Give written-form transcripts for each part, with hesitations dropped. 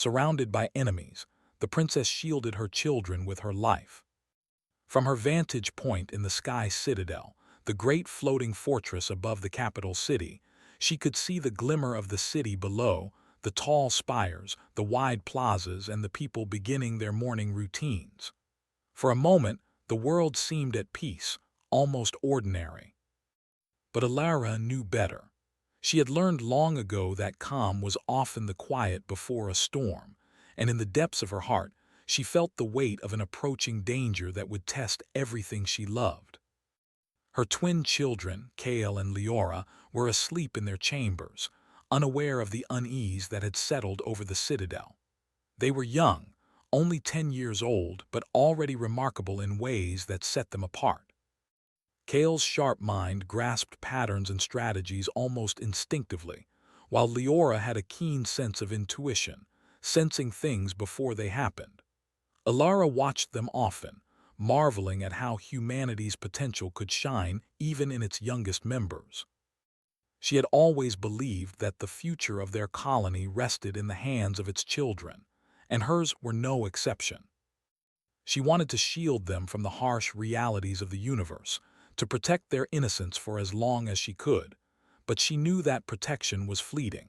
Surrounded by enemies, the princess shielded her children with her life. From her vantage point in the Sky Citadel, the great floating fortress above the capital city, she could see the glimmer of the city below, the tall spires, the wide plazas, and the people beginning their morning routines. For a moment, the world seemed at peace, almost ordinary. But Alara knew better. She had learned long ago that calm was often the quiet before a storm, and in the depths of her heart, she felt the weight of an approaching danger that would test everything she loved. Her twin children, Kale and Leora, were asleep in their chambers, unaware of the unease that had settled over the citadel. They were young, only 10 years old, but already remarkable in ways that set them apart. Kale's sharp mind grasped patterns and strategies almost instinctively, while Leora had a keen sense of intuition, sensing things before they happened. Alara watched them often, marveling at how humanity's potential could shine even in its youngest members. She had always believed that the future of their colony rested in the hands of its children, and hers were no exception. She wanted to shield them from the harsh realities of the universe, to protect their innocence for as long as she could, but she knew that protection was fleeting.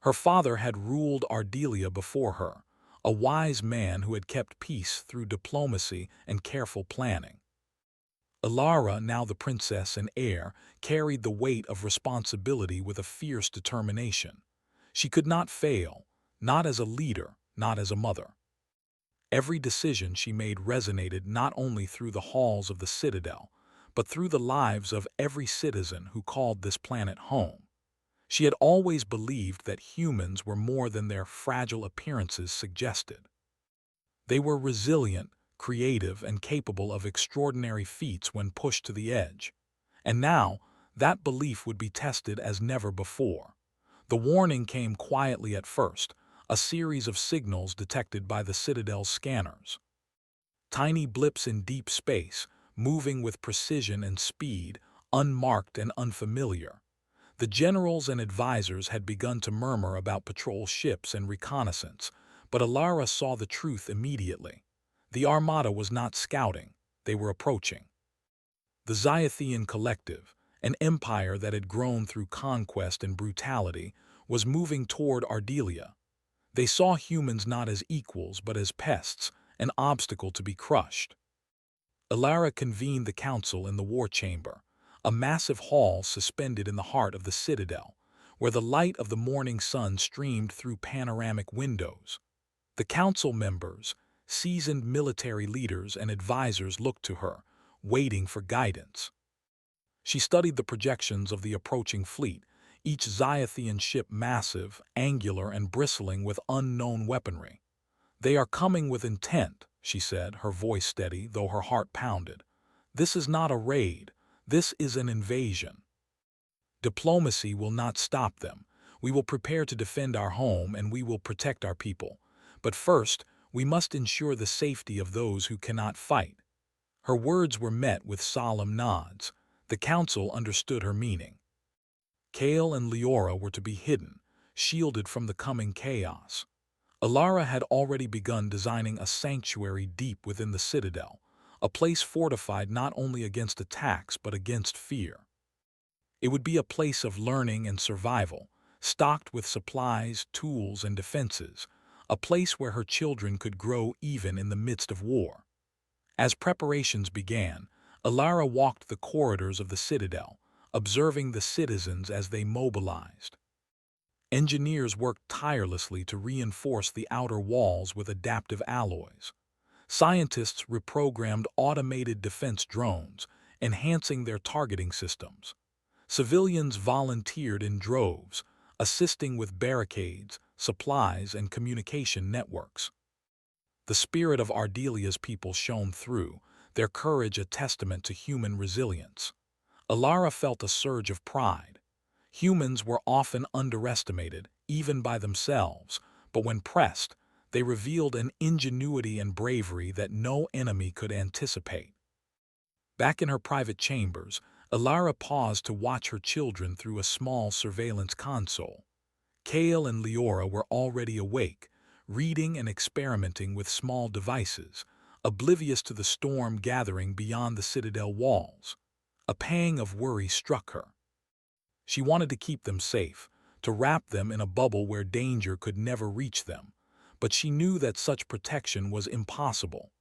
Her father had ruled Ardelia before her, a wise man who had kept peace through diplomacy and careful planning. Alara, now the princess and heir, carried the weight of responsibility with a fierce determination. She could not fail, not as a leader, not as a mother. Every decision she made resonated not only through the halls of the citadel, but through the lives of every citizen who called this planet home. She had always believed that humans were more than their fragile appearances suggested. They were resilient, creative, and capable of extraordinary feats when pushed to the edge. And now, that belief would be tested as never before. The warning came quietly at first, a series of signals detected by the Citadel's scanners. Tiny blips in deep space, moving with precision and speed, unmarked and unfamiliar. The generals and advisors had begun to murmur about patrol ships and reconnaissance, but Alara saw the truth immediately. The Armada was not scouting, they were approaching. The Zyathian Collective, an empire that had grown through conquest and brutality, was moving toward Ardelia. They saw humans not as equals but as pests, an obstacle to be crushed. Alara convened the council in the war chamber, a massive hall suspended in the heart of the citadel, where the light of the morning sun streamed through panoramic windows. The council members, seasoned military leaders and advisors, looked to her, waiting for guidance. She studied the projections of the approaching fleet, each Zyathian ship massive, angular, and bristling with unknown weaponry. "They are coming with intent," she said, her voice steady, though her heart pounded. "This is not a raid. This is an invasion. Diplomacy will not stop them. We will prepare to defend our home and we will protect our people. But first, we must ensure the safety of those who cannot fight." Her words were met with solemn nods. The council understood her meaning. Kale and Leora were to be hidden, shielded from the coming chaos. Alara had already begun designing a sanctuary deep within the citadel, a place fortified not only against attacks but against fear. It would be a place of learning and survival, stocked with supplies, tools, and defenses, a place where her children could grow even in the midst of war. As preparations began, Alara walked the corridors of the citadel, observing the citizens as they mobilized. Engineers worked tirelessly to reinforce the outer walls with adaptive alloys. Scientists reprogrammed automated defense drones, enhancing their targeting systems. Civilians volunteered in droves, assisting with barricades, supplies, and communication networks. The spirit of Ardelia's people shone through, their courage a testament to human resilience. Alara felt a surge of pride. Humans were often underestimated, even by themselves, but when pressed, they revealed an ingenuity and bravery that no enemy could anticipate. Back in her private chambers, Alara paused to watch her children through a small surveillance console. Kale and Leora were already awake, reading and experimenting with small devices, oblivious to the storm gathering beyond the citadel walls. A pang of worry struck her. She wanted to keep them safe, to wrap them in a bubble where danger could never reach them, but she knew that such protection was impossible.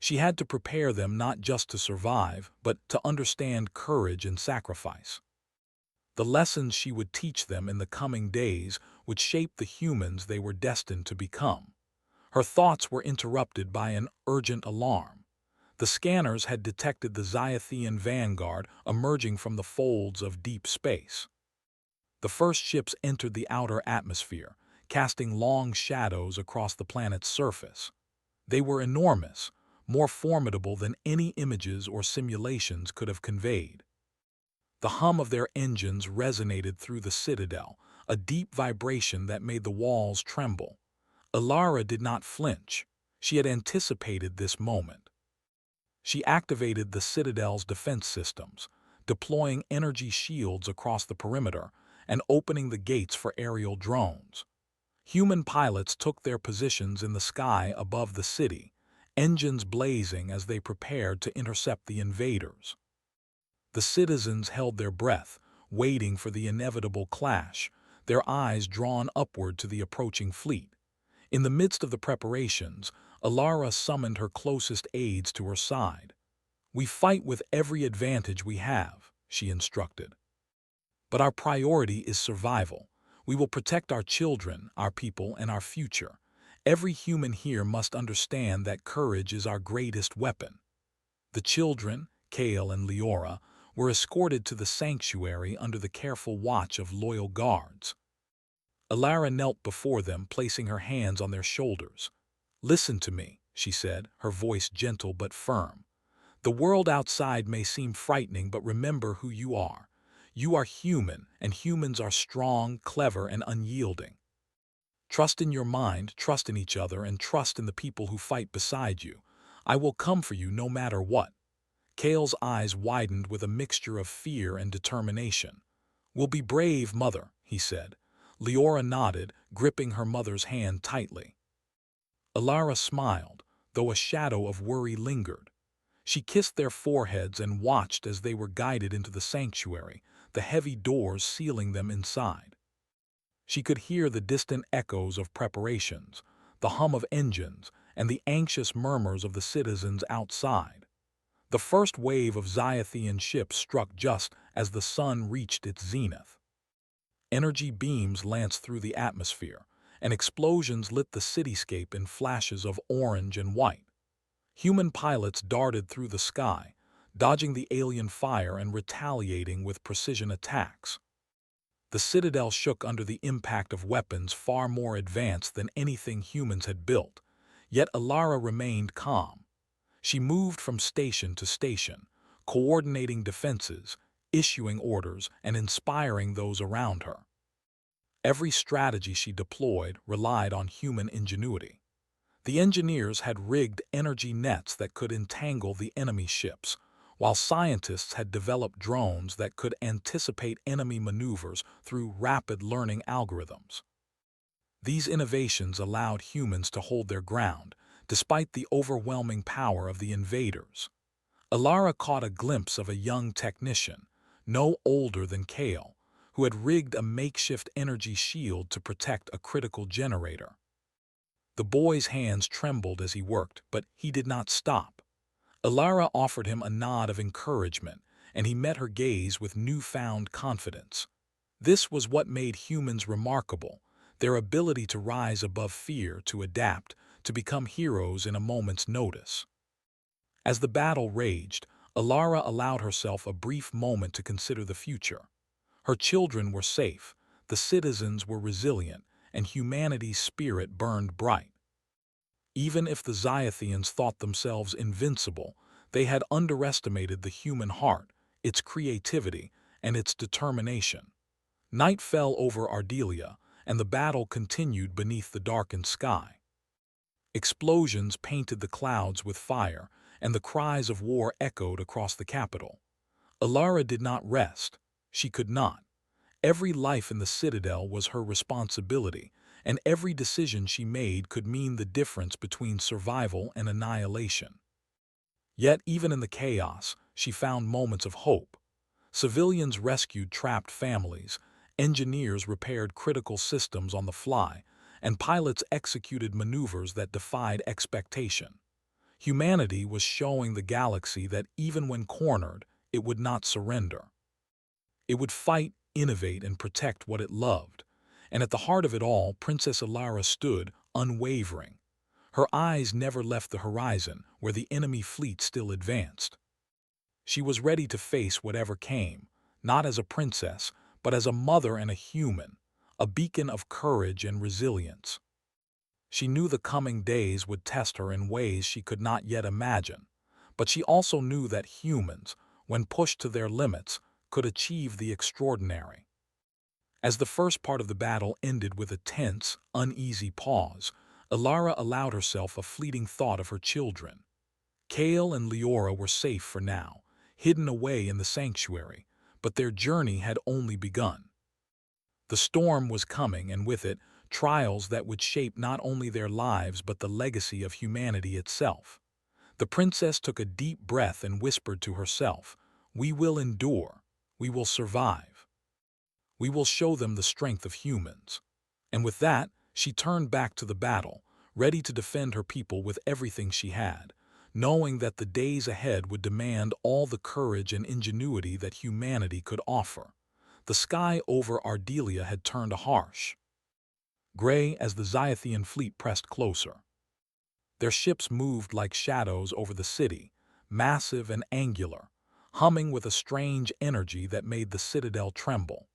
She had to prepare them not just to survive, but to understand courage and sacrifice. The lessons she would teach them in the coming days would shape the humans they were destined to become. Her thoughts were interrupted by an urgent alarm. The scanners had detected the Zyathian vanguard emerging from the folds of deep space. The first ships entered the outer atmosphere, casting long shadows across the planet's surface. They were enormous, more formidable than any images or simulations could have conveyed. The hum of their engines resonated through the citadel, a deep vibration that made the walls tremble. Alara did not flinch. She had anticipated this moment. She activated the citadel's defense systems, deploying energy shields across the perimeter and opening the gates for aerial drones. Human pilots took their positions in the sky above the city, engines blazing as they prepared to intercept the invaders. The citizens held their breath, waiting for the inevitable clash, their eyes drawn upward to the approaching fleet. In the midst of the preparations, Alara summoned her closest aides to her side. "We fight with every advantage we have," she instructed. "But our priority is survival. We will protect our children, our people, and our future. Every human here must understand that courage is our greatest weapon." The children, Kale and Leora, were escorted to the sanctuary under the careful watch of loyal guards. Alara knelt before them, placing her hands on their shoulders. "Listen to me," she said, her voice gentle but firm. "The world outside may seem frightening, but remember who you are. You are human, and humans are strong, clever, and unyielding. Trust in your mind, trust in each other, and trust in the people who fight beside you. I will come for you no matter what." Kale's eyes widened with a mixture of fear and determination. "We'll be brave, Mother," he said. Leora nodded, gripping her mother's hand tightly. Alara smiled, though a shadow of worry lingered. She kissed their foreheads and watched as they were guided into the sanctuary, the heavy doors sealing them inside. She could hear the distant echoes of preparations, the hum of engines, and the anxious murmurs of the citizens outside. The first wave of Zyathian ships struck just as the sun reached its zenith. Energy beams lanced through the atmosphere, and explosions lit the cityscape in flashes of orange and white. Human pilots darted through the sky, dodging the alien fire and retaliating with precision attacks. The citadel shook under the impact of weapons far more advanced than anything humans had built, yet Alara remained calm. She moved from station to station, coordinating defenses, issuing orders, and inspiring those around her. Every strategy she deployed relied on human ingenuity. The engineers had rigged energy nets that could entangle the enemy ships, while scientists had developed drones that could anticipate enemy maneuvers through rapid learning algorithms. These innovations allowed humans to hold their ground, despite the overwhelming power of the invaders. Alara caught a glimpse of a young technician, no older than Kale, who had rigged a makeshift energy shield to protect a critical generator. The boy's hands trembled as he worked, but he did not stop. Alara offered him a nod of encouragement, and he met her gaze with newfound confidence. This was what made humans remarkable, their ability to rise above fear, to adapt, to become heroes in a moment's notice. As the battle raged, Alara allowed herself a brief moment to consider the future. Her children were safe, the citizens were resilient, and humanity's spirit burned bright. Even if the Zyathians thought themselves invincible, they had underestimated the human heart, its creativity, and its determination. Night fell over Ardelia, and the battle continued beneath the darkened sky. Explosions painted the clouds with fire, and the cries of war echoed across the capital. Alara did not rest. She could not. Every life in the citadel was her responsibility, and every decision she made could mean the difference between survival and annihilation. Yet, even in the chaos, she found moments of hope. Civilians rescued trapped families, engineers repaired critical systems on the fly, and pilots executed maneuvers that defied expectation. Humanity was showing the galaxy that even when cornered, it would not surrender. It would fight, innovate, and protect what it loved. And at the heart of it all, Princess Alara stood, unwavering. Her eyes never left the horizon, where the enemy fleet still advanced. She was ready to face whatever came, not as a princess, but as a mother and a human, a beacon of courage and resilience. She knew the coming days would test her in ways she could not yet imagine, but she also knew that humans, when pushed to their limits, could achieve the extraordinary. As the first part of the battle ended with a tense, uneasy pause, Alara allowed herself a fleeting thought of her children. Kale and Leora were safe for now, hidden away in the sanctuary, but their journey had only begun. The storm was coming, and with it, trials that would shape not only their lives but the legacy of humanity itself. The princess took a deep breath and whispered to herself, "We will endure. We will survive. We will show them the strength of humans." And with that, she turned back to the battle, ready to defend her people with everything she had, knowing that the days ahead would demand all the courage and ingenuity that humanity could offer. The sky over Ardelia had turned harsh, gray as the Zyathian fleet pressed closer. Their ships moved like shadows over the city, massive and angular, humming with a strange energy that made the citadel tremble.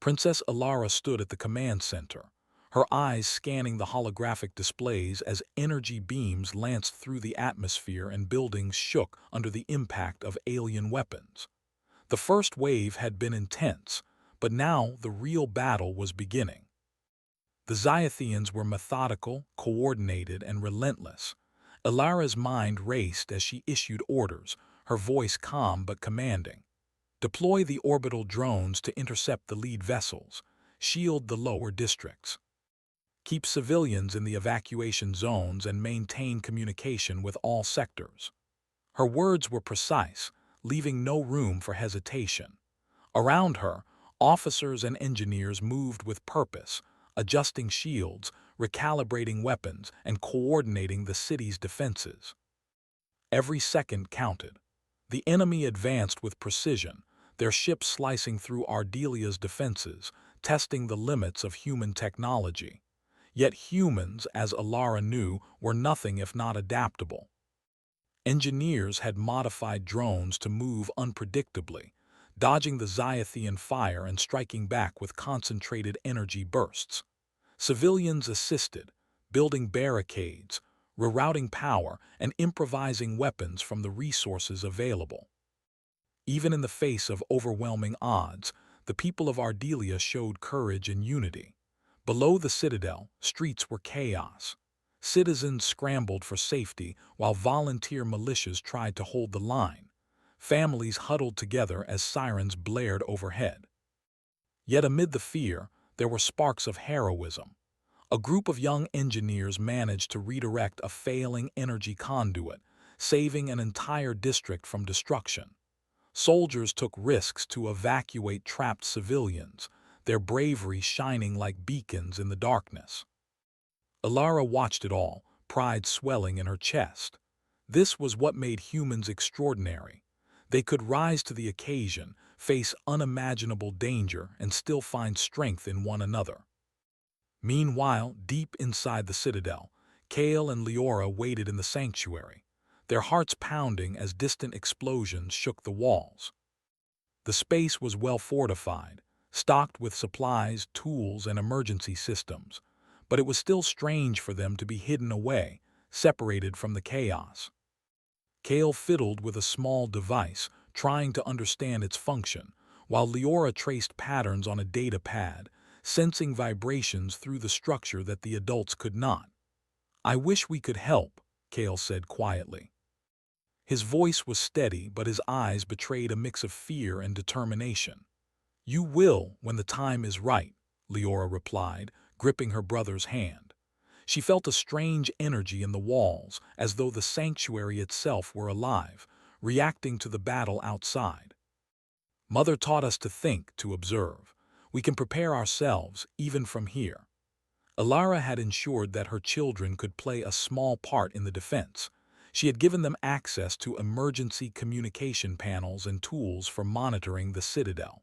Princess Alara stood at the command center, her eyes scanning the holographic displays as energy beams lanced through the atmosphere and buildings shook under the impact of alien weapons. The first wave had been intense, but now the real battle was beginning. The Zyathians were methodical, coordinated, and relentless. Alara's mind raced as she issued orders, her voice calm but commanding. Deploy the orbital drones to intercept the lead vessels. Shield the lower districts. Keep civilians in the evacuation zones and maintain communication with all sectors. Her words were precise, leaving no room for hesitation. Around her, officers and engineers moved with purpose, adjusting shields, recalibrating weapons, and coordinating the city's defenses. Every second counted. The enemy advanced with precision, their ships slicing through Ardelia's defenses, testing the limits of human technology. Yet humans, as Alara knew, were nothing if not adaptable. Engineers had modified drones to move unpredictably, dodging the Zyathian fire and striking back with concentrated energy bursts. Civilians assisted, building barricades, rerouting power, and improvising weapons from the resources available. Even in the face of overwhelming odds, the people of Ardelia showed courage and unity. Below the citadel, streets were chaos. Citizens scrambled for safety while volunteer militias tried to hold the line. Families huddled together as sirens blared overhead. Yet amid the fear, there were sparks of heroism. A group of young engineers managed to redirect a failing energy conduit, saving an entire district from destruction. Soldiers took risks to evacuate trapped civilians, their bravery shining like beacons in the darkness. Alara watched it all, pride swelling in her chest. This was what made humans extraordinary. They could rise to the occasion, face unimaginable danger, and still find strength in one another. Meanwhile, deep inside the citadel, Kale and Leora waited in the sanctuary, their hearts pounding as distant explosions shook the walls. The space was well fortified, stocked with supplies, tools, and emergency systems, but it was still strange for them to be hidden away, separated from the chaos. Kale fiddled with a small device, trying to understand its function, while Leora traced patterns on a data pad, sensing vibrations through the structure that the adults could not. "I wish we could help," Kale said quietly. His voice was steady, but his eyes betrayed a mix of fear and determination. "You will when the time is right," Leora replied, gripping her brother's hand. She felt a strange energy in the walls, as though the sanctuary itself were alive, reacting to the battle outside. Mother taught us to think, to observe. We can prepare ourselves, even from here. Alara had ensured that her children could play a small part in the defense. She had given them access to emergency communication panels and tools for monitoring the citadel.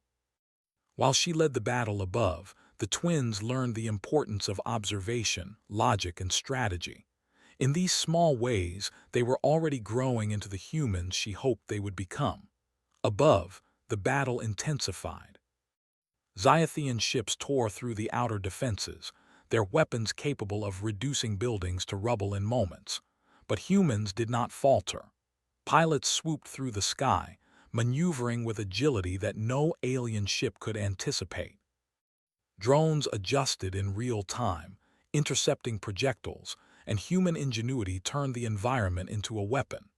While she led the battle above, the twins learned the importance of observation, logic, and strategy. In these small ways, they were already growing into the humans she hoped they would become. Above, the battle intensified. Zyathian ships tore through the outer defenses, their weapons capable of reducing buildings to rubble in moments. But humans did not falter. Pilots swooped through the sky, maneuvering with agility that no alien ship could anticipate. Drones adjusted in real time, intercepting projectiles, and human ingenuity turned the environment into a weapon.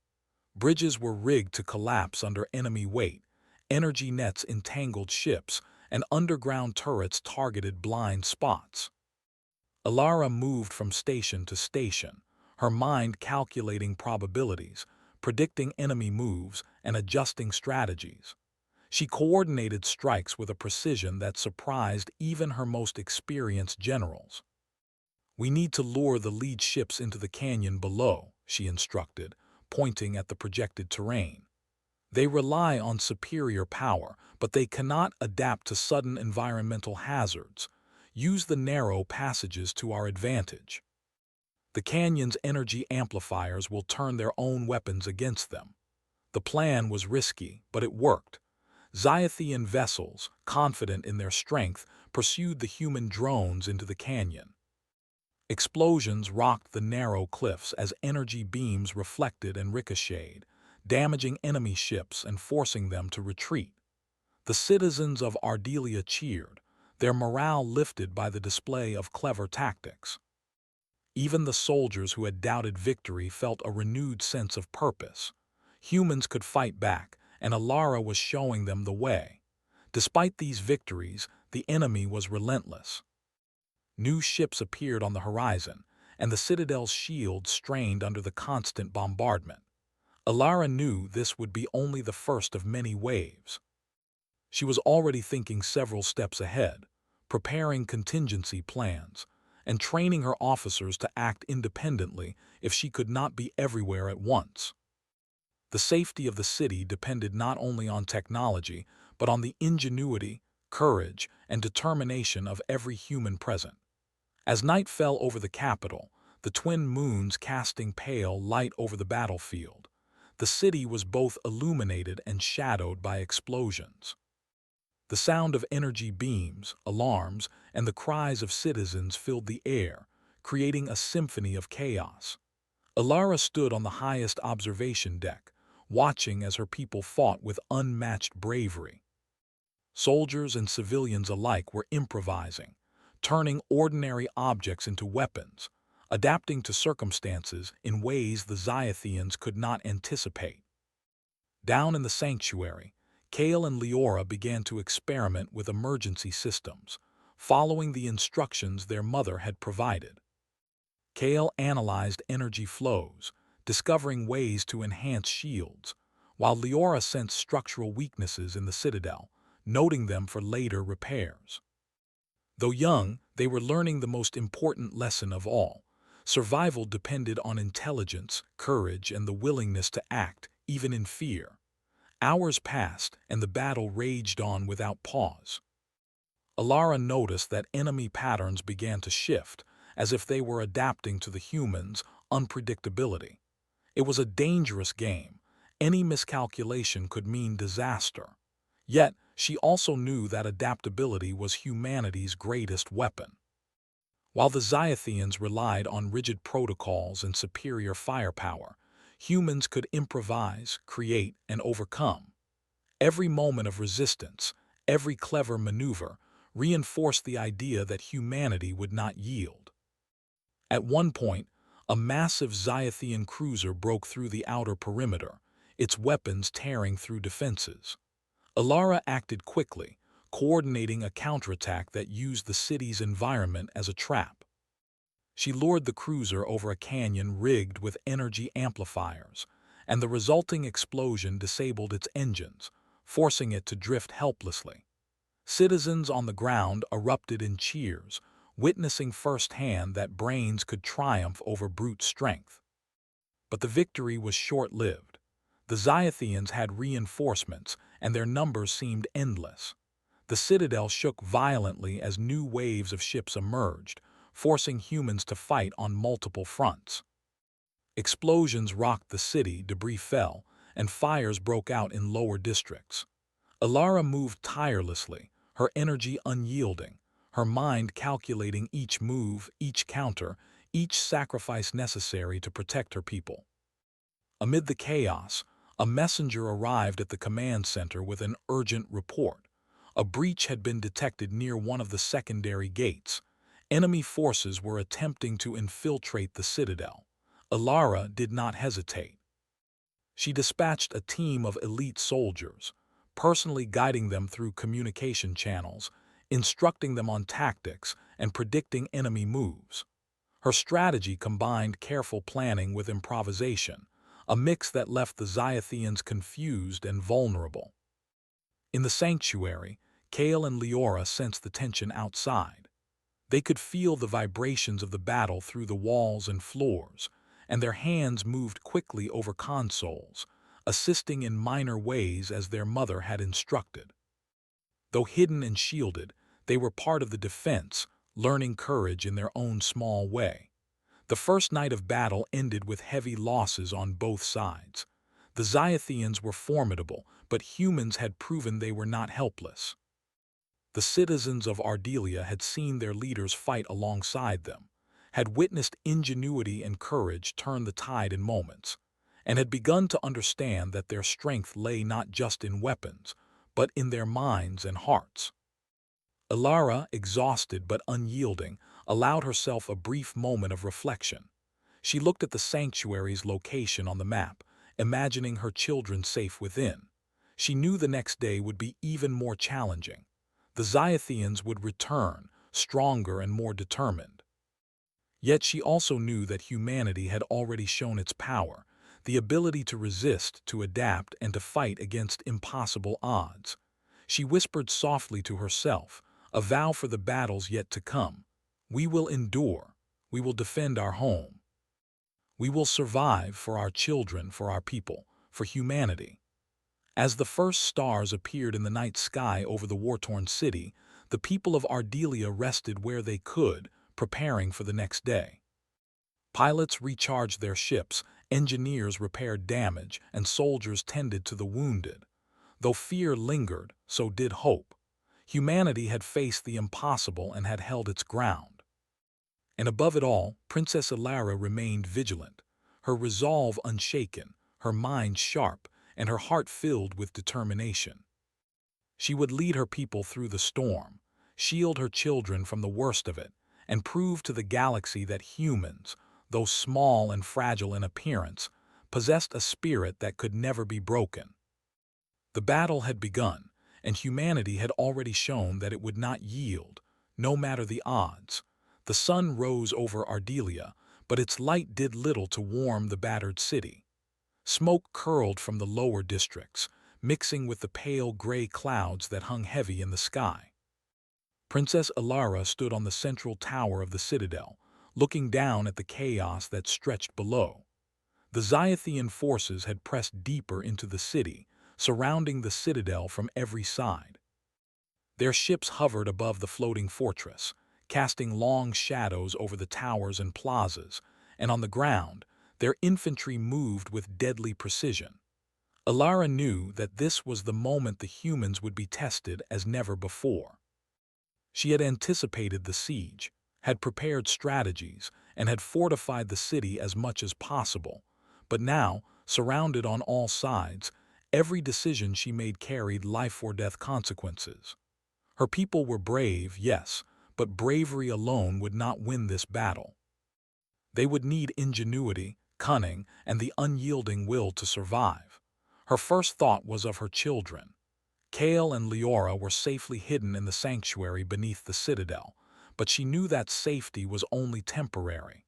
Bridges were rigged to collapse under enemy weight, energy nets entangled ships, and underground turrets targeted blind spots. Alara moved from station to station, her mind calculating probabilities, predicting enemy moves, and adjusting strategies. She coordinated strikes with a precision that surprised even her most experienced generals. "We need to lure the lead ships into the canyon below," she instructed, pointing at the projected terrain. "They rely on superior power, but they cannot adapt to sudden environmental hazards. Use the narrow passages to our advantage. The canyon's energy amplifiers will turn their own weapons against them." The plan was risky, but it worked. Zyathian vessels, confident in their strength, pursued the human drones into the canyon. Explosions rocked the narrow cliffs as energy beams reflected and ricocheted, damaging enemy ships and forcing them to retreat. The citizens of Ardelia cheered, their morale lifted by the display of clever tactics. Even the soldiers who had doubted victory felt a renewed sense of purpose. Humans could fight back, and Alara was showing them the way. Despite these victories, the enemy was relentless. New ships appeared on the horizon, and the citadel's shield strained under the constant bombardment. Alara knew this would be only the first of many waves. She was already thinking several steps ahead, preparing contingency plans, and training her officers to act independently if she could not be everywhere at once. The safety of the city depended not only on technology, but on the ingenuity, courage, and determination of every human present. As night fell over the capital, the twin moons casting pale light over the battlefield, the city was both illuminated and shadowed by explosions. The sound of energy beams, alarms, and the cries of citizens filled the air, creating a symphony of chaos. Alara stood on the highest observation deck, watching as her people fought with unmatched bravery. Soldiers and civilians alike were improvising, turning ordinary objects into weapons, adapting to circumstances in ways the Zyathians could not anticipate. Down in the sanctuary, Kale and Leora began to experiment with emergency systems, following the instructions their mother had provided. Kale analyzed energy flows, discovering ways to enhance shields, while Leora sensed structural weaknesses in the citadel, noting them for later repairs. Though young, they were learning the most important lesson of all. Survival depended on intelligence, courage, and the willingness to act, even in fear. Hours passed, and the battle raged on without pause. Alara noticed that enemy patterns began to shift, as if they were adapting to the humans' unpredictability. It was a dangerous game. Any miscalculation could mean disaster. Yet, she also knew that adaptability was humanity's greatest weapon. While the Zyathians relied on rigid protocols and superior firepower, humans could improvise, create, and overcome. Every moment of resistance, every clever maneuver, reinforced the idea that humanity would not yield. At one point, a massive Zyathian cruiser broke through the outer perimeter, its weapons tearing through defenses. Alara acted quickly, coordinating a counterattack that used the city's environment as a trap. She lured the cruiser over a canyon rigged with energy amplifiers, and the resulting explosion disabled its engines, forcing it to drift helplessly. Citizens on the ground erupted in cheers, witnessing firsthand that brains could triumph over brute strength. But the victory was short-lived. The Xyathians had reinforcements, and their numbers seemed endless. The citadel shook violently as new waves of ships emerged, forcing humans to fight on multiple fronts. Explosions rocked the city, debris fell, and fires broke out in lower districts. Alara moved tirelessly, her energy unyielding, her mind calculating each move, each counter, each sacrifice necessary to protect her people. Amid the chaos, a messenger arrived at the command center with an urgent report. A breach had been detected near one of the secondary gates. Enemy forces were attempting to infiltrate the citadel. Alara did not hesitate. She dispatched a team of elite soldiers, personally guiding them through communication channels, instructing them on tactics, and predicting enemy moves. Her strategy combined careful planning with improvisation, a mix that left the Xyathians confused and vulnerable. In the sanctuary, Kale and Leora sensed the tension outside. They could feel the vibrations of the battle through the walls and floors, and their hands moved quickly over consoles, assisting in minor ways as their mother had instructed. Though hidden and shielded, they were part of the defense, learning courage in their own small way. The first night of battle ended with heavy losses on both sides. The Xyathians were formidable, but humans had proven they were not helpless. The citizens of Ardelia had seen their leaders fight alongside them, had witnessed ingenuity and courage turn the tide in moments, and had begun to understand that their strength lay not just in weapons, but in their minds and hearts. Alara, exhausted but unyielding, allowed herself a brief moment of reflection. She looked at the sanctuary's location on the map, imagining her children safe within. She knew the next day would be even more challenging. The Xyathians would return, stronger and more determined. Yet she also knew that humanity had already shown its power, the ability to resist, to adapt, and to fight against impossible odds. She whispered softly to herself, a vow for the battles yet to come. We will endure. We will defend our home. We will survive for our children, for our people, for humanity. As the first stars appeared in the night sky over the war-torn city, the people of Ardelia rested where they could, preparing for the next day. Pilots recharged their ships, engineers repaired damage, and soldiers tended to the wounded. Though fear lingered, so did hope. Humanity had faced the impossible and had held its ground. And above it all, Princess Alara remained vigilant, her resolve unshaken, her mind sharp, and her heart filled with determination. She would lead her people through the storm, shield her children from the worst of it, and prove to the galaxy that humans, though small and fragile in appearance, possessed a spirit that could never be broken. The battle had begun, and humanity had already shown that it would not yield, no matter the odds. The sun rose over Ardelia, but its light did little to warm the battered city. Smoke curled from the lower districts, mixing with the pale gray clouds that hung heavy in the sky. Princess Alara stood on the central tower of the citadel, looking down at the chaos that stretched below. The Xyathian forces had pressed deeper into the city, surrounding the citadel from every side. Their ships hovered above the floating fortress, casting long shadows over the towers and plazas, and on the ground, their infantry moved with deadly precision. Alara knew that this was the moment the humans would be tested as never before. She had anticipated the siege, had prepared strategies, and had fortified the city as much as possible, but now, surrounded on all sides, every decision she made carried life-or-death consequences. Her people were brave, yes, but bravery alone would not win this battle. They would need ingenuity, cunning, and the unyielding will to survive. Her first thought was of her children. Kale and Leora were safely hidden in the sanctuary beneath the citadel, but she knew that safety was only temporary.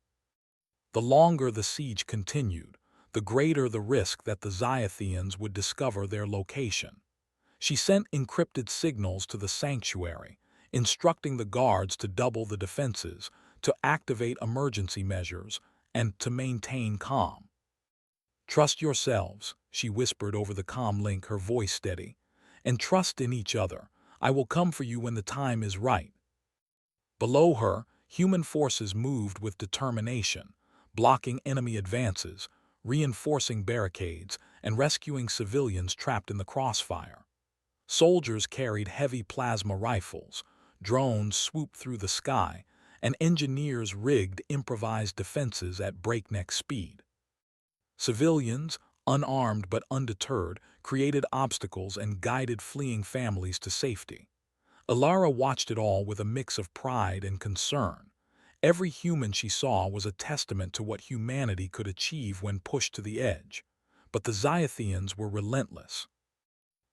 The longer the siege continued, the greater the risk that the Xiathians would discover their location. She sent encrypted signals to the sanctuary, instructing the guards to double the defenses, to activate emergency measures, and to maintain calm. "Trust yourselves," she whispered over the comm link, her voice steady, "and trust in each other. I will come for you when the time is right." Below her, human forces moved with determination, blocking enemy advances, reinforcing barricades, and rescuing civilians trapped in the crossfire. Soldiers carried heavy plasma rifles, drones swooped through the sky, and engineers rigged improvised defenses at breakneck speed. Civilians, unarmed but undeterred, created obstacles and guided fleeing families to safety. Alara watched it all with a mix of pride and concern. Every human she saw was a testament to what humanity could achieve when pushed to the edge. But the Xiathians were relentless.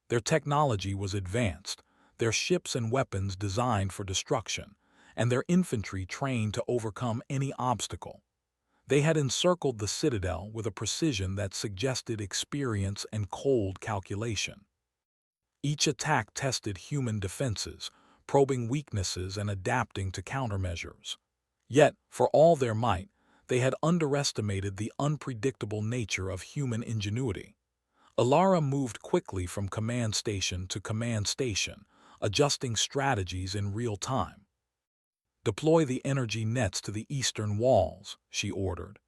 Their technology was advanced, their ships and weapons designed for destruction, and their infantry trained to overcome any obstacle. They had encircled the citadel with a precision that suggested experience and cold calculation. Each attack tested human defenses, probing weaknesses and adapting to countermeasures. Yet, for all their might, they had underestimated the unpredictable nature of human ingenuity. Alara moved quickly from command station to command station, adjusting strategies in real time. "Deploy the energy nets to the eastern walls," she ordered.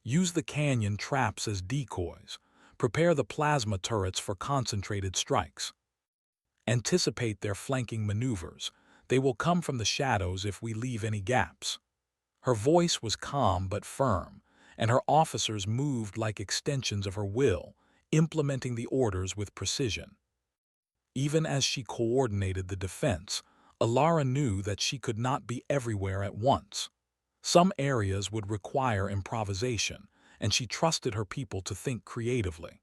"Use the canyon traps as decoys. Prepare the plasma turrets for concentrated strikes. Anticipate their flanking maneuvers. They will come from the shadows if we leave any gaps." Her voice was calm but firm, and her officers moved like extensions of her will, implementing the orders with precision. Even as she coordinated the defense, Alara knew that she could not be everywhere at once. Some areas would require improvisation, and she trusted her people to think creatively.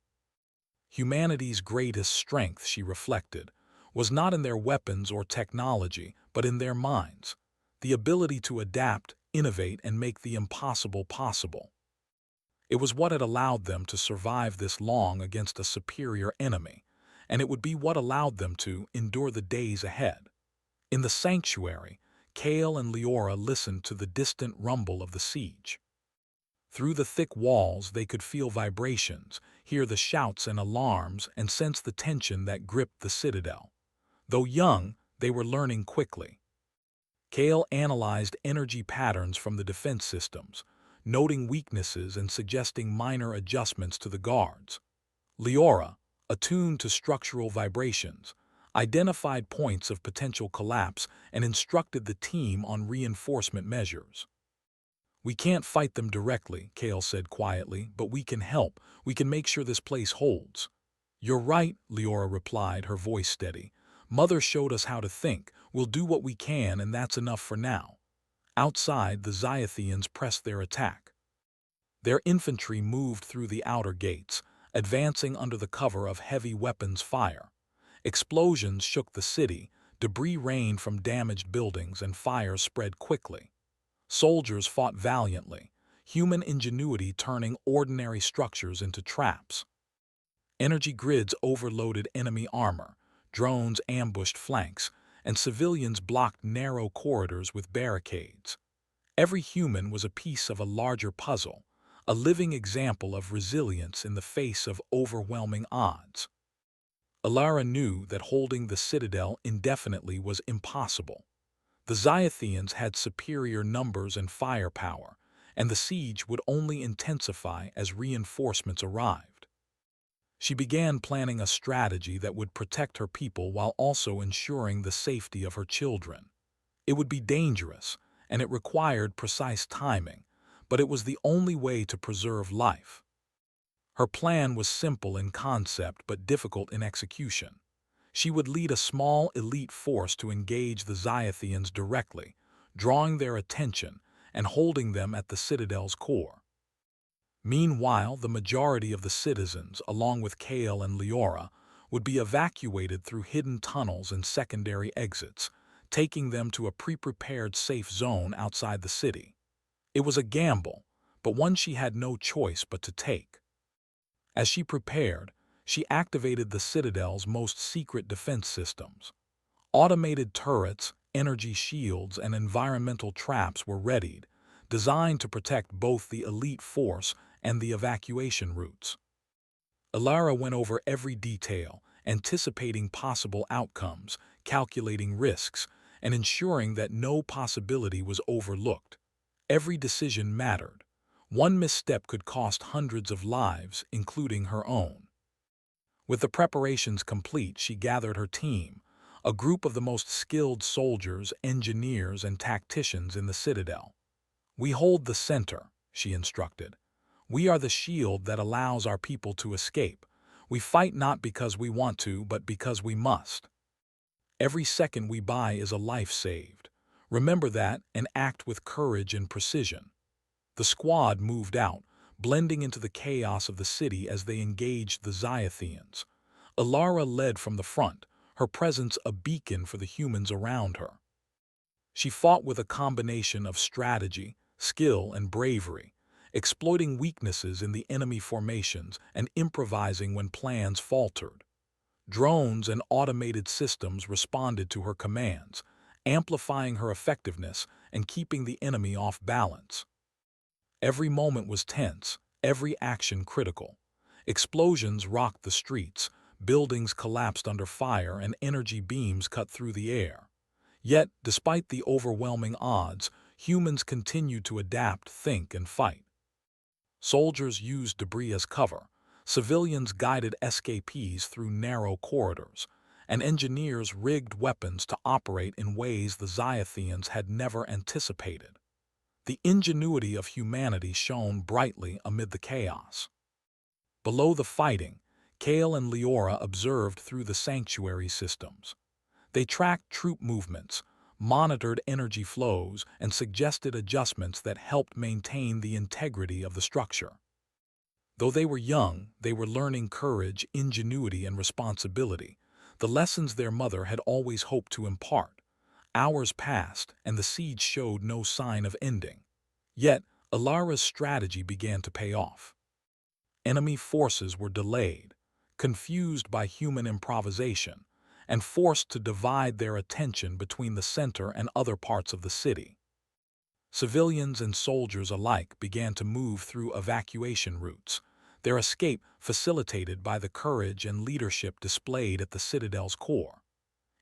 Humanity's greatest strength, she reflected, was not in their weapons or technology, but in their minds, the ability to adapt, innovate, and make the impossible possible. It was what had allowed them to survive this long against a superior enemy, and it would be what allowed them to endure the days ahead. In the sanctuary, Kale and Leora listened to the distant rumble of the siege. Through the thick walls they could feel vibrations, hear the shouts and alarms, and sense the tension that gripped the citadel. Though young, they were learning quickly. Kale analyzed energy patterns from the defense systems, noting weaknesses and suggesting minor adjustments to the guards. Leora, attuned to structural vibrations, identified points of potential collapse and instructed the team on reinforcement measures. "We can't fight them directly," Kale said quietly, "but we can help. We can make sure this place holds." "You're right," Leora replied, her voice steady. "Mother showed us how to think. We'll do what we can, and that's enough for now." Outside, the Xiathians pressed their attack. Their infantry moved through the outer gates, advancing under the cover of heavy weapons fire. Explosions shook the city, debris rained from damaged buildings, and fires spread quickly. Soldiers fought valiantly, human ingenuity turning ordinary structures into traps. Energy grids overloaded enemy armor, drones ambushed flanks, and civilians blocked narrow corridors with barricades. Every human was a piece of a larger puzzle, a living example of resilience in the face of overwhelming odds. Alara knew that holding the citadel indefinitely was impossible. The Xiathians had superior numbers and firepower, and the siege would only intensify as reinforcements arrived. She began planning a strategy that would protect her people while also ensuring the safety of her children. It would be dangerous, and it required precise timing, but it was the only way to preserve life. Her plan was simple in concept but difficult in execution. She would lead a small elite force to engage the Xiathians directly, drawing their attention and holding them at the citadel's core. Meanwhile, the majority of the citizens, along with Kale and Leora, would be evacuated through hidden tunnels and secondary exits, taking them to a pre-prepared safe zone outside the city. It was a gamble, but one she had no choice but to take. As she prepared, she activated the Citadel's most secret defense systems. Automated turrets, energy shields, and environmental traps were readied, designed to protect both the elite force and the evacuation routes. Alara went over every detail, anticipating possible outcomes, calculating risks, and ensuring that no possibility was overlooked. Every decision mattered. One misstep could cost hundreds of lives, including her own. With the preparations complete, she gathered her team, a group of the most skilled soldiers, engineers, and tacticians in the Citadel. "We hold the center," she instructed. "We are the shield that allows our people to escape. We fight not because we want to, but because we must. Every second we buy is a life saved. Remember that and act with courage and precision." The squad moved out, blending into the chaos of the city as they engaged the Xiathians. Alara led from the front, her presence a beacon for the humans around her. She fought with a combination of strategy, skill, and bravery, exploiting weaknesses in the enemy formations and improvising when plans faltered. Drones and automated systems responded to her commands, amplifying her effectiveness and keeping the enemy off balance. Every moment was tense, every action critical. Explosions rocked the streets, buildings collapsed under fire, and energy beams cut through the air. Yet, despite the overwhelming odds, humans continued to adapt, think, and fight. Soldiers used debris as cover, civilians guided escapees through narrow corridors, and engineers rigged weapons to operate in ways the Xiathians had never anticipated. The ingenuity of humanity shone brightly amid the chaos. Below the fighting, Kale and Leora observed through the sanctuary systems. They tracked troop movements, monitored energy flows, and suggested adjustments that helped maintain the integrity of the structure. Though they were young, they were learning courage, ingenuity, and responsibility, the lessons their mother had always hoped to impart. Hours passed, and the siege showed no sign of ending. Yet, Alara's strategy began to pay off. Enemy forces were delayed, confused by human improvisation, and forced to divide their attention between the center and other parts of the city. Civilians and soldiers alike began to move through evacuation routes, their escape facilitated by the courage and leadership displayed at the Citadel's core.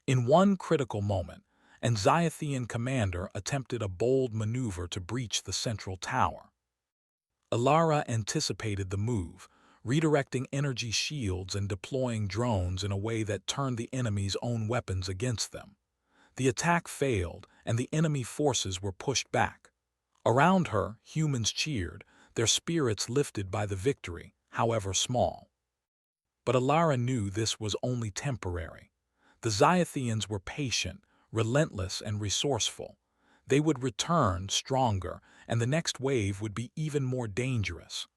In one critical moment, an Xiathian commander attempted a bold maneuver to breach the central tower. Alara anticipated the move, redirecting energy shields and deploying drones in a way that turned the enemy's own weapons against them. The attack failed, and the enemy forces were pushed back. Around her, humans cheered, their spirits lifted by the victory, however small. But Alara knew this was only temporary. The Xiathians were patient, relentless, and resourceful. They would return stronger, and the next wave would be even more dangerous.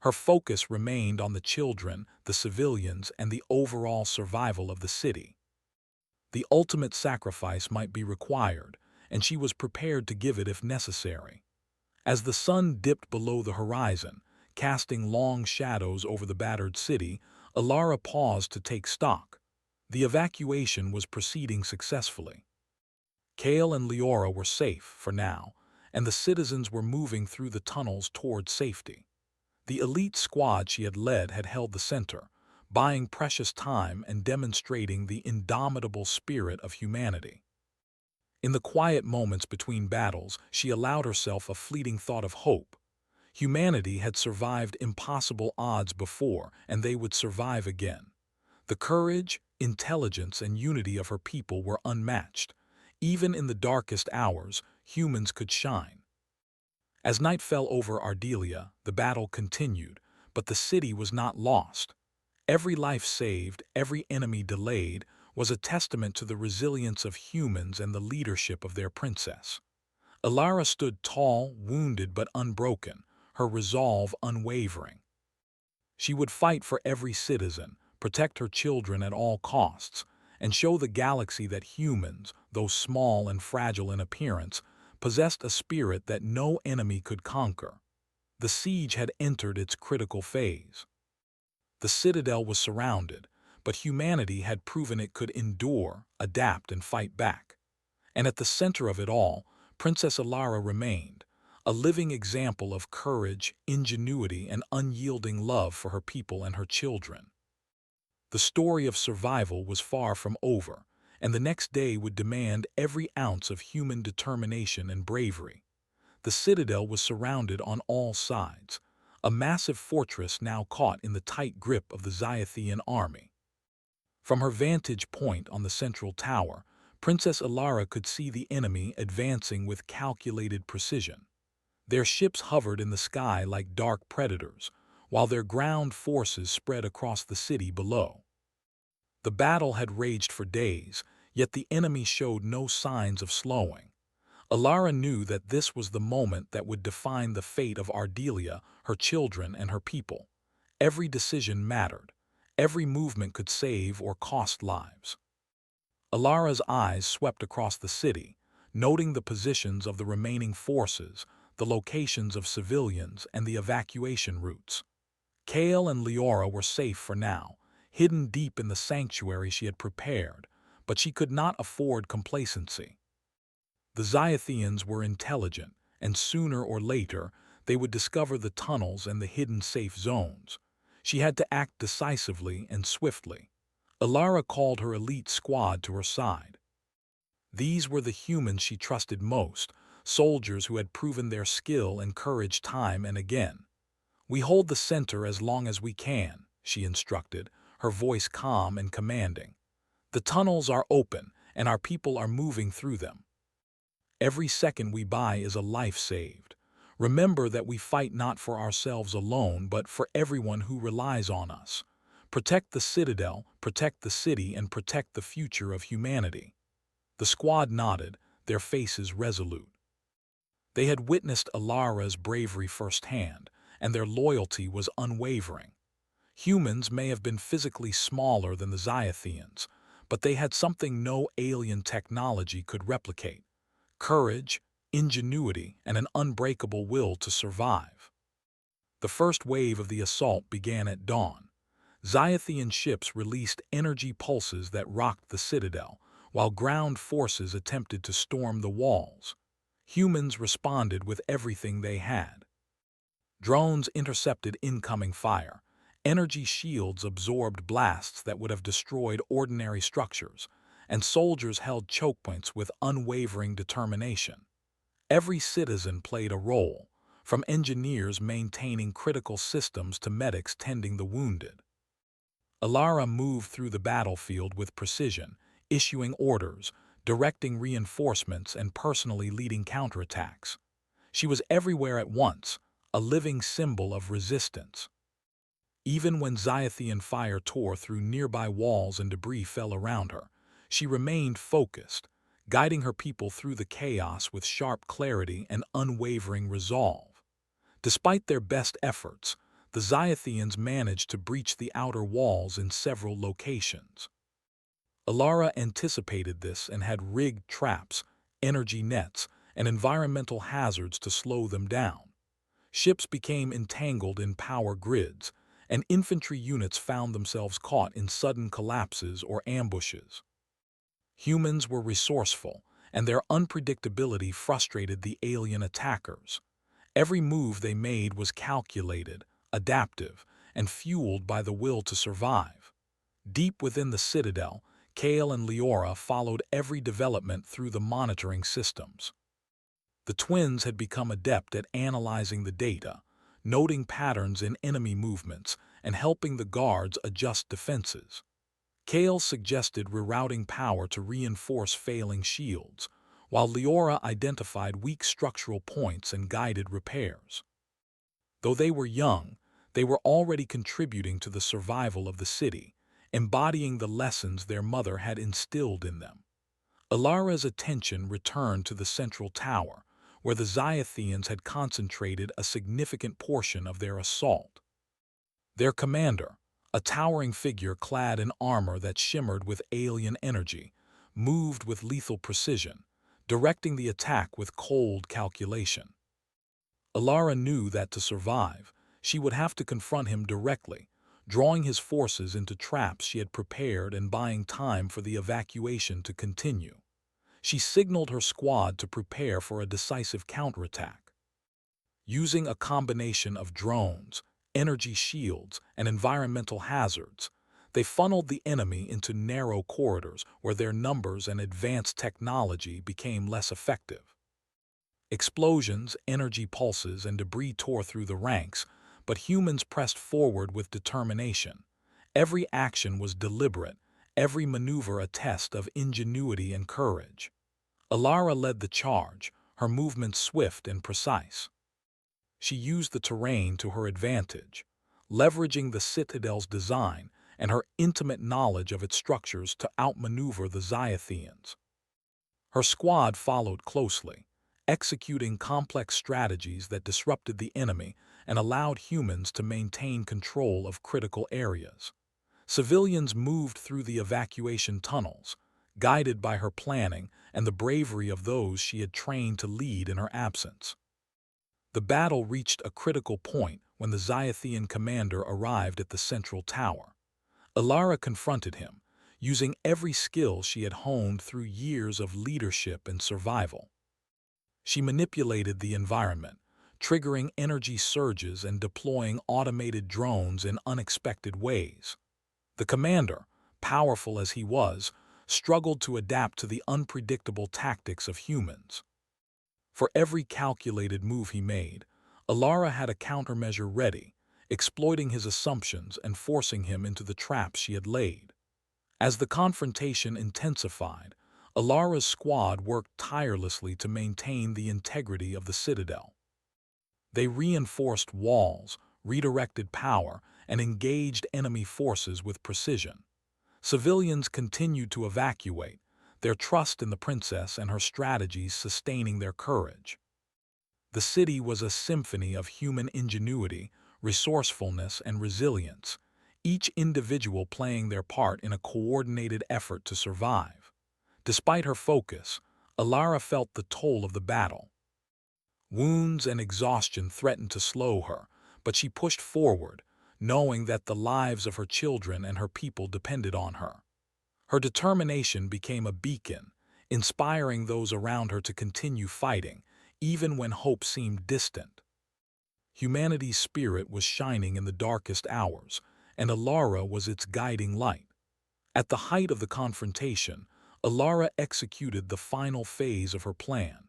Her focus remained on the children, the civilians, and the overall survival of the city. The ultimate sacrifice might be required, and she was prepared to give it if necessary. As the sun dipped below the horizon, casting long shadows over the battered city, Alara paused to take stock. The evacuation was proceeding successfully. Kale and Leora were safe, for now, and the citizens were moving through the tunnels toward safety. The elite squad she had led had held the center, buying precious time and demonstrating the indomitable spirit of humanity. In the quiet moments between battles, she allowed herself a fleeting thought of hope. Humanity had survived impossible odds before, and they would survive again. The courage, intelligence, and unity of her people were unmatched. Even in the darkest hours, humans could shine. As night fell over Ardelia, the battle continued, but the city was not lost. Every life saved, every enemy delayed, was a testament to the resilience of humans and the leadership of their princess. Alara stood tall, wounded but unbroken, her resolve unwavering. She would fight for every citizen, protect her children at all costs, and show the galaxy that humans, though small and fragile in appearance, possessed a spirit that no enemy could conquer. The siege had entered its critical phase. The citadel was surrounded, but humanity had proven it could endure, adapt, and fight back. And at the center of it all, Princess Alara remained, a living example of courage, ingenuity, and unyielding love for her people and her children. The story of survival was far from over, and the next day would demand every ounce of human determination and bravery. The citadel was surrounded on all sides, a massive fortress now caught in the tight grip of the Zyathian army. From her vantage point on the central tower, Princess Alara could see the enemy advancing with calculated precision. Their ships hovered in the sky like dark predators, while their ground forces spread across the city below. The battle had raged for days, yet the enemy showed no signs of slowing. Alara knew that this was the moment that would define the fate of Ardelia, her children, and her people. Every decision mattered. Every movement could save or cost lives. Alara's eyes swept across the city, noting the positions of the remaining forces, the locations of civilians, and the evacuation routes. Kale and Leora were safe for now, hidden deep in the sanctuary she had prepared, but she could not afford complacency. The Zyathians were intelligent, and sooner or later they would discover the tunnels and the hidden safe zones. She had to act decisively and swiftly. Alara called her elite squad to her side. These were the humans she trusted most, soldiers who had proven their skill and courage time and again. "We hold the center as long as we can," she instructed, her voice calm and commanding. "The tunnels are open, and our people are moving through them. Every second we buy is a life saved. Remember that we fight not for ourselves alone, but for everyone who relies on us. Protect the citadel, protect the city, and protect the future of humanity." The squad nodded, their faces resolute. They had witnessed Alara's bravery firsthand, and their loyalty was unwavering. Humans may have been physically smaller than the Zyathians, but they had something no alien technology could replicate: courage, ingenuity, and an unbreakable will to survive. The first wave of the assault began at dawn. Zyathian ships released energy pulses that rocked the citadel, while ground forces attempted to storm the walls. Humans responded with everything they had. Drones intercepted incoming fire. Energy shields absorbed blasts that would have destroyed ordinary structures, and soldiers held chokepoints with unwavering determination. Every citizen played a role, from engineers maintaining critical systems to medics tending the wounded. Alara moved through the battlefield with precision, issuing orders, directing reinforcements, and personally leading counterattacks. She was everywhere at once, a living symbol of resistance. Even when Zyathian fire tore through nearby walls and debris fell around her, she remained focused, guiding her people through the chaos with sharp clarity and unwavering resolve. Despite their best efforts, the Zyathians managed to breach the outer walls in several locations. Alara anticipated this and had rigged traps, energy nets, and environmental hazards to slow them down. Ships became entangled in power grids, and infantry units found themselves caught in sudden collapses or ambushes. Humans were resourceful, and their unpredictability frustrated the alien attackers. Every move they made was calculated, adaptive, and fueled by the will to survive. Deep within the citadel, Kale and Leora followed every development through the monitoring systems. The twins had become adept at analyzing the data, noting patterns in enemy movements, and helping the guards adjust defenses. Kale suggested rerouting power to reinforce failing shields, while Leora identified weak structural points and guided repairs. Though they were young, they were already contributing to the survival of the city, embodying the lessons their mother had instilled in them. Alara's attention returned to the central tower, where the Zyathians had concentrated a significant portion of their assault. Their commander, A towering figure clad in armor that shimmered with alien energy, moved with lethal precision, directing the attack with cold calculation. Alara knew that to survive, she would have to confront him directly, drawing his forces into traps she had prepared and buying time for the evacuation to continue. She signaled her squad to prepare for a decisive counterattack. Using a combination of drones, energy shields, and environmental hazards, they funneled the enemy into narrow corridors where their numbers and advanced technology became less effective. Explosions, energy pulses, and debris tore through the ranks, but humans pressed forward with determination. Every action was deliberate, every maneuver a test of ingenuity and courage. Alara led the charge, her movements swift and precise. She used the terrain to her advantage, leveraging the citadel's design and her intimate knowledge of its structures to outmaneuver the Xyathians. Her squad followed closely, executing complex strategies that disrupted the enemy and allowed humans to maintain control of critical areas. Civilians moved through the evacuation tunnels, guided by her planning and the bravery of those she had trained to lead in her absence. The battle reached a critical point when the Xyathian commander arrived at the central tower. Alara confronted him, using every skill she had honed through years of leadership and survival. She manipulated the environment, triggering energy surges and deploying automated drones in unexpected ways. The commander, powerful as he was, struggled to adapt to the unpredictable tactics of humans. For every calculated move he made, Alara had a countermeasure ready, exploiting his assumptions and forcing him into the traps she had laid. As the confrontation intensified, Alara's squad worked tirelessly to maintain the integrity of the citadel. They reinforced walls, redirected power, and engaged enemy forces with precision. Civilians continued to evacuate, their trust in the princess and her strategies sustaining their courage. The city was a symphony of human ingenuity, resourcefulness, and resilience, each individual playing their part in a coordinated effort to survive. Despite her focus, Alara felt the toll of the battle. Wounds and exhaustion threatened to slow her, but she pushed forward, knowing that the lives of her children and her people depended on her. Her determination became a beacon, inspiring those around her to continue fighting, even when hope seemed distant. Humanity's spirit was shining in the darkest hours, and Alara was its guiding light. At the height of the confrontation, Alara executed the final phase of her plan.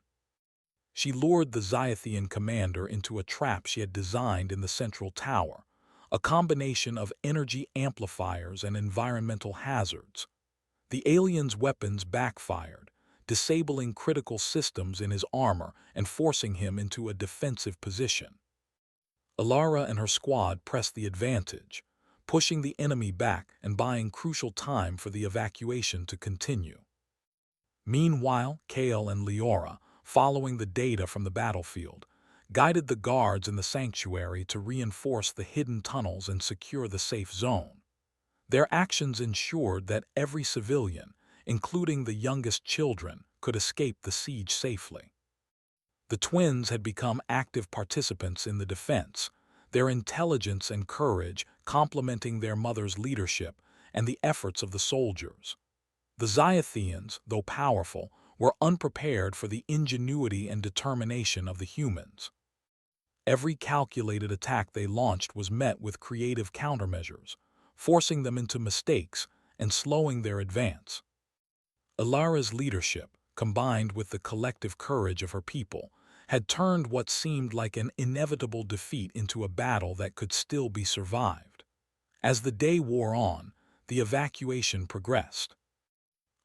She lured the Xyathian commander into a trap she had designed in the central tower, a combination of energy amplifiers and environmental hazards. The alien's weapons backfired, disabling critical systems in his armor and forcing him into a defensive position. Alara and her squad pressed the advantage, pushing the enemy back and buying crucial time for the evacuation to continue. Meanwhile, Kale and Leora, following the data from the battlefield, guided the guards in the sanctuary to reinforce the hidden tunnels and secure the safe zone. Their actions ensured that every civilian, including the youngest children, could escape the siege safely. The twins had become active participants in the defense, their intelligence and courage complementing their mother's leadership and the efforts of the soldiers. The Xyathians, though powerful, were unprepared for the ingenuity and determination of the humans. Every calculated attack they launched was met with creative countermeasures, forcing them into mistakes and slowing their advance. Alara's leadership, combined with the collective courage of her people, had turned what seemed like an inevitable defeat into a battle that could still be survived. As the day wore on, the evacuation progressed.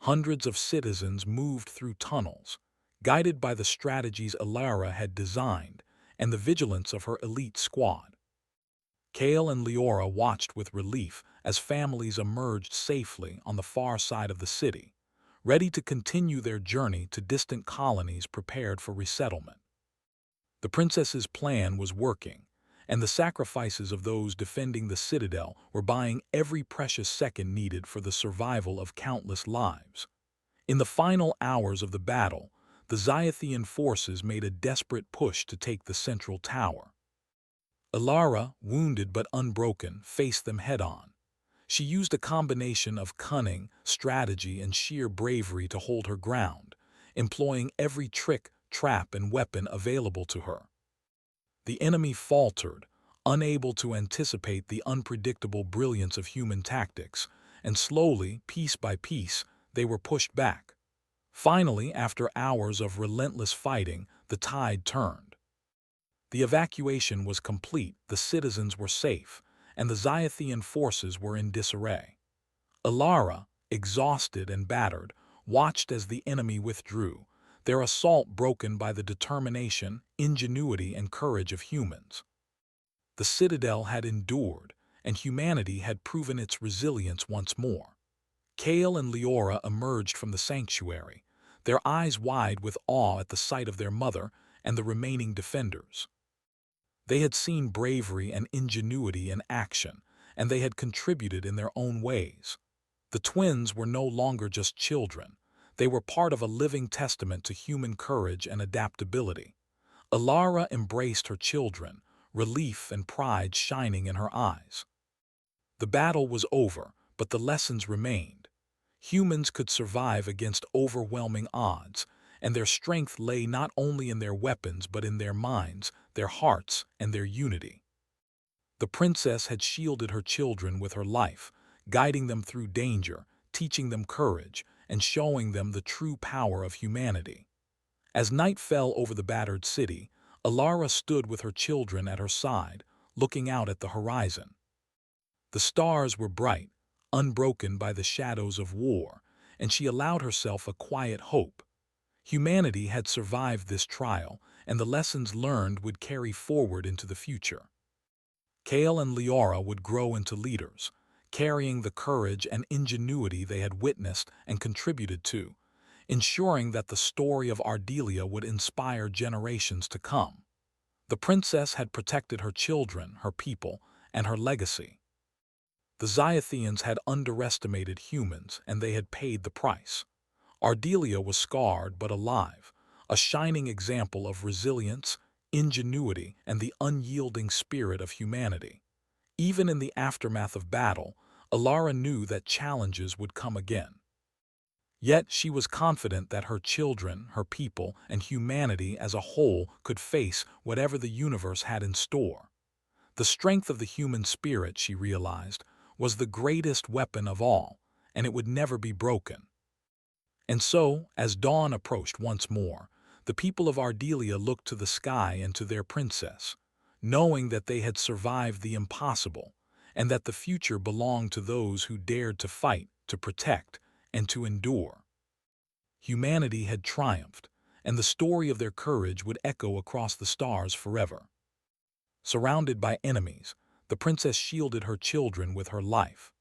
Hundreds of citizens moved through tunnels, guided by the strategies Alara had designed and the vigilance of her elite squad. Kale and Leora watched with relief as families emerged safely on the far side of the city, ready to continue their journey to distant colonies prepared for resettlement. The princess's plan was working, and the sacrifices of those defending the citadel were buying every precious second needed for the survival of countless lives. In the final hours of the battle, the Xyathian forces made a desperate push to take the central tower. Alara, wounded but unbroken, faced them head-on. She used a combination of cunning, strategy, and sheer bravery to hold her ground, employing every trick, trap, and weapon available to her. The enemy faltered, unable to anticipate the unpredictable brilliance of human tactics, and slowly, piece by piece, they were pushed back. Finally, after hours of relentless fighting, the tide turned. The evacuation was complete, the citizens were safe, and the Xyathian forces were in disarray. Alara, exhausted and battered, watched as the enemy withdrew, their assault broken by the determination, ingenuity, and courage of humans. The citadel had endured, and humanity had proven its resilience once more. Kale and Leora emerged from the sanctuary, their eyes wide with awe at the sight of their mother and the remaining defenders. They had seen bravery and ingenuity in action, and they had contributed in their own ways. The twins were no longer just children. They were part of a living testament to human courage and adaptability. Alara embraced her children, relief and pride shining in her eyes. The battle was over, but the lessons remained. Humans could survive against overwhelming odds, and their strength lay not only in their weapons but in their minds, their hearts, and their unity. The princess had shielded her children with her life, guiding them through danger, teaching them courage, and showing them the true power of humanity. As night fell over the battered city, Alara stood with her children at her side, looking out at the horizon. The stars were bright, unbroken by the shadows of war, and she allowed herself a quiet hope. Humanity had survived this trial, and the lessons learned would carry forward into the future. Kale and Leora would grow into leaders, carrying the courage and ingenuity they had witnessed and contributed to, ensuring that the story of Ardelia would inspire generations to come. The princess had protected her children, her people, and her legacy. The Xyathians had underestimated humans, and they had paid the price. Ardelia was scarred but alive, a shining example of resilience, ingenuity, and the unyielding spirit of humanity. Even in the aftermath of battle, Alara knew that challenges would come again. Yet she was confident that her children, her people, and humanity as a whole could face whatever the universe had in store. The strength of the human spirit, she realized, was the greatest weapon of all, and it would never be broken. And so, as dawn approached once more, the people of Ardelia looked to the sky and to their princess, knowing that they had survived the impossible, and that the future belonged to those who dared to fight, to protect, and to endure. Humanity had triumphed, and the story of their courage would echo across the stars forever. Surrounded by enemies, the princess shielded her children with her life.